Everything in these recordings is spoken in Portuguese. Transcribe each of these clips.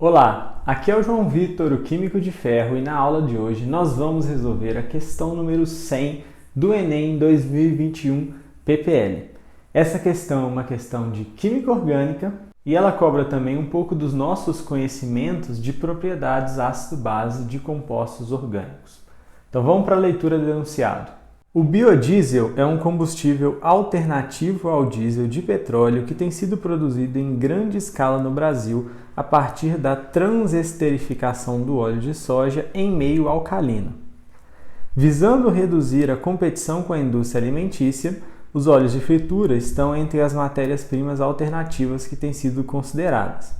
Olá, aqui é o João Vitor, o Químico de Ferro, e na aula de hoje nós vamos resolver a questão número 100 do Enem 2021 PPL. Essa questão é uma questão de Química Orgânica e ela cobra também um pouco dos nossos conhecimentos de propriedades ácido-base de compostos orgânicos. Então vamos para a leitura do enunciado. O biodiesel é um combustível alternativo ao diesel de petróleo que tem sido produzido em grande escala no Brasil a partir da transesterificação do óleo de soja em meio alcalino. Visando reduzir a competição com a indústria alimentícia, os óleos de fritura estão entre as matérias-primas alternativas que têm sido consideradas.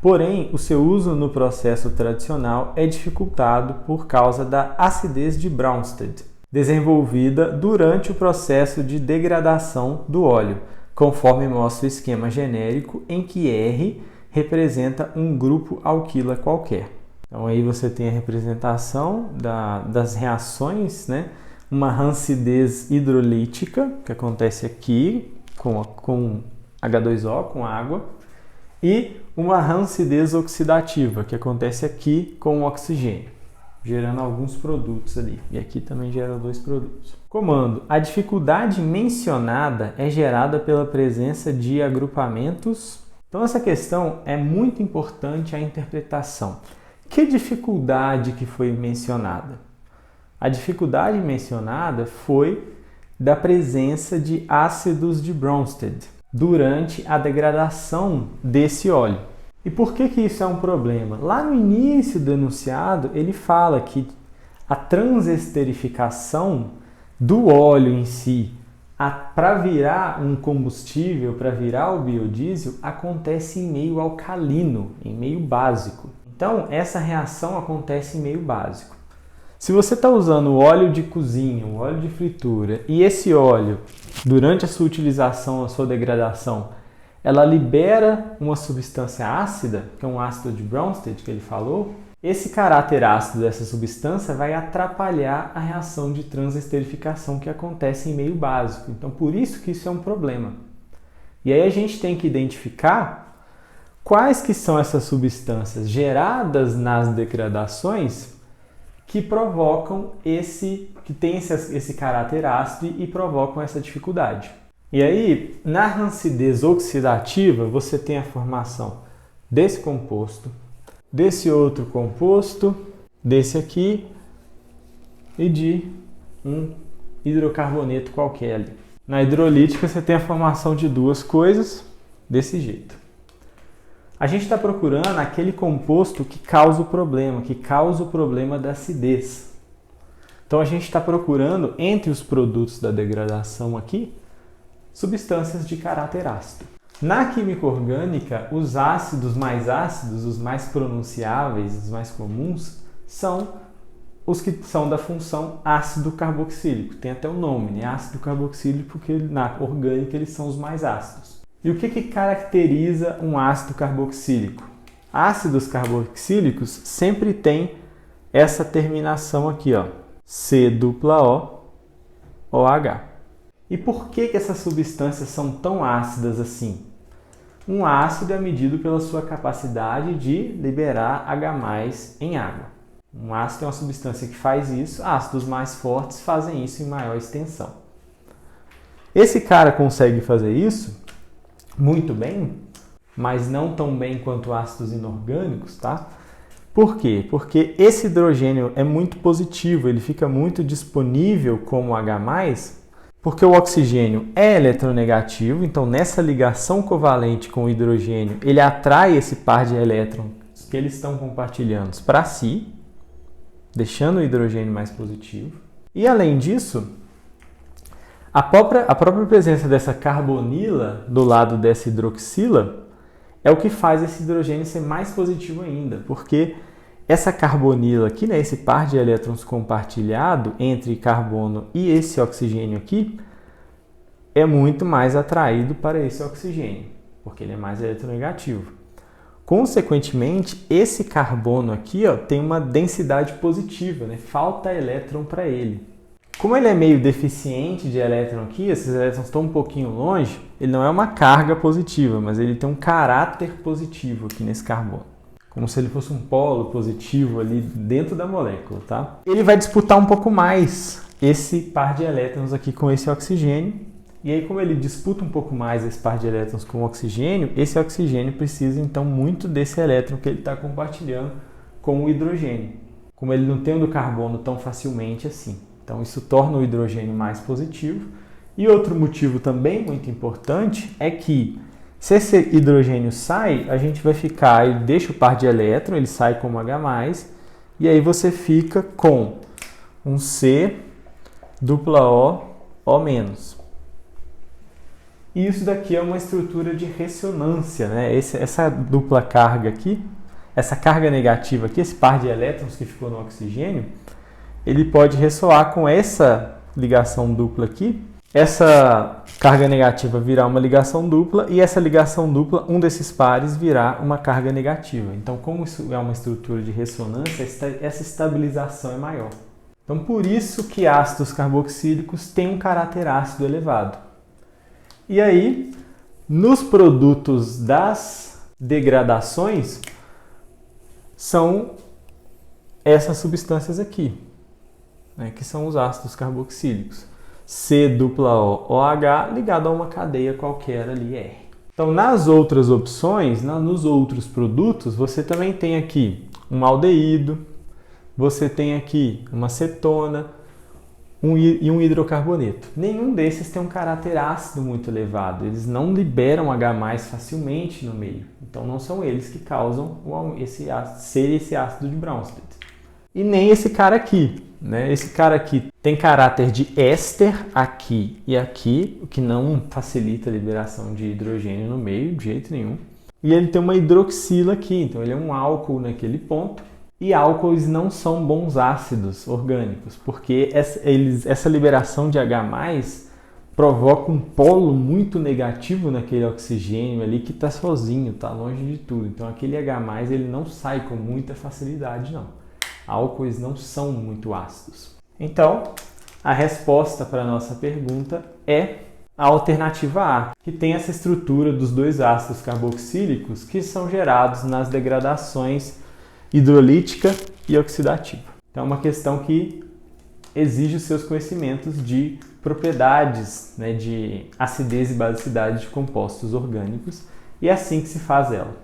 Porém, o seu uso no processo tradicional é dificultado por causa da acidez de Bronsted, desenvolvida durante o processo de degradação do óleo, conforme mostra o esquema genérico em que R representa um grupo alquila qualquer. Então aí você tem a representação das reações, né? Uma rancidez hidrolítica, que acontece aqui com H2O, com água, e uma rancidez oxidativa, que acontece aqui com o oxigênio, gerando alguns produtos ali. E aqui também gera dois produtos. Comando: a dificuldade mencionada é gerada pela presença de agrupamentos. Então essa questão é muito importante a interpretação. Que dificuldade que foi mencionada? A dificuldade mencionada foi da presença de ácidos de Bronsted durante a degradação desse óleo. E por que isso é um problema? Lá no início do enunciado, ele fala que a transesterificação do óleo em si para virar um combustível, para virar o biodiesel, acontece em meio alcalino, em meio básico. Então, essa reação acontece em meio básico. Se você está usando óleo de cozinha, um óleo de fritura, e esse óleo, durante a sua utilização, a sua degradação, ela libera uma substância ácida, que é um ácido de Bronsted que ele falou, esse caráter ácido dessa substância vai atrapalhar a reação de transesterificação que acontece em meio básico. Então, por isso que isso é um problema. E aí a gente tem que identificar quais que são essas substâncias geradas nas degradações que provocam que tem esse caráter ácido e provocam essa dificuldade. E aí, na rancidez oxidativa, você tem a formação desse composto, desse outro composto, desse aqui e de um hidrocarboneto qualquer ali. Na hidrolítica, você tem a formação de duas coisas desse jeito. A gente está procurando aquele composto que causa o problema da acidez. Então, a gente está procurando, entre os produtos da degradação aqui, substâncias de caráter ácido. Na química orgânica, os ácidos, os mais pronunciáveis, os mais comuns, são os que são da função ácido carboxílico. Tem até o nome, né? Ácido carboxílico, porque na orgânica eles são os mais ácidos. E o que caracteriza um ácido carboxílico? Ácidos carboxílicos sempre têm essa terminação aqui, ó, C-O-OH. E por que essas substâncias são tão ácidas assim? Um ácido é medido pela sua capacidade de liberar H+ em água. Um ácido é uma substância que faz isso, ácidos mais fortes fazem isso em maior extensão. Esse cara consegue fazer isso muito bem, mas não tão bem quanto ácidos inorgânicos, tá? Por quê? Porque esse hidrogênio é muito positivo, ele fica muito disponível como H+, porque o oxigênio é eletronegativo, então nessa ligação covalente com o hidrogênio, ele atrai esse par de elétrons que eles estão compartilhando para si, deixando o hidrogênio mais positivo. E além disso, a própria presença dessa carbonila do lado dessa hidroxila é o que faz esse hidrogênio ser mais positivo ainda, porque essa carbonila aqui, né, esse par de elétrons compartilhado entre carbono e esse oxigênio aqui, é muito mais atraído para esse oxigênio, porque ele é mais eletronegativo. Consequentemente, esse carbono aqui, ó, tem uma densidade positiva, né? Falta elétron para ele. Como ele é meio deficiente de elétron aqui, esses elétrons estão um pouquinho longe, ele não é uma carga positiva, mas ele tem um caráter positivo aqui nesse carbono. como se ele fosse um polo positivo ali dentro da molécula, tá? Ele vai disputar um pouco mais esse par de elétrons aqui com esse oxigênio. E aí, como ele disputa um pouco mais esse par de elétrons com o oxigênio, esse oxigênio precisa então muito desse elétron que ele está compartilhando com o hidrogênio. Como ele não tem o do carbono tão facilmente assim. Então isso torna o hidrogênio mais positivo. E outro motivo também muito importante é que se esse hidrogênio sai, a gente vai ficar, ele deixa o par de elétron, ele sai como H+, e aí você fica com um C, dupla O, O-. E isso daqui é uma estrutura de ressonância, né? Essa dupla carga aqui, essa carga negativa aqui, esse par de elétrons que ficou no oxigênio, ele pode ressoar com essa ligação dupla aqui, essa carga negativa virar uma ligação dupla e essa ligação dupla, um desses pares virar uma carga negativa. Então, como isso é uma estrutura de ressonância, essa estabilização é maior. Então, por isso que ácidos carboxílicos têm um caráter ácido elevado. E aí, nos produtos das degradações, são essas substâncias aqui, né, que são os ácidos carboxílicos. C-O-OH ligado a uma cadeia qualquer ali, R. Então, nas outras opções, nos outros produtos, você também tem aqui um aldeído, você tem aqui uma cetona e um hidrocarboneto. Nenhum desses tem um caráter ácido muito elevado. Eles não liberam H+ facilmente no meio. Então, não são eles que causam esse ácido de Bronsted. E nem esse cara aqui, né? Esse cara aqui tem caráter de éster aqui e aqui, o que não facilita a liberação de hidrogênio no meio, de jeito nenhum. E ele tem uma hidroxila aqui, então ele é um álcool naquele ponto. E álcools não são bons ácidos orgânicos, porque essa liberação de H+ provoca um polo muito negativo naquele oxigênio ali que está sozinho, está longe de tudo. Então aquele H+ ele não sai com muita facilidade, não. Álcools não são muito ácidos. Então, a resposta para a nossa pergunta é a alternativa A, que tem essa estrutura dos dois ácidos carboxílicos que são gerados nas degradações hidrolítica e oxidativa. Então é uma questão que exige os seus conhecimentos de propriedades, né, de acidez e basicidade de compostos orgânicos, e é assim que se faz ela.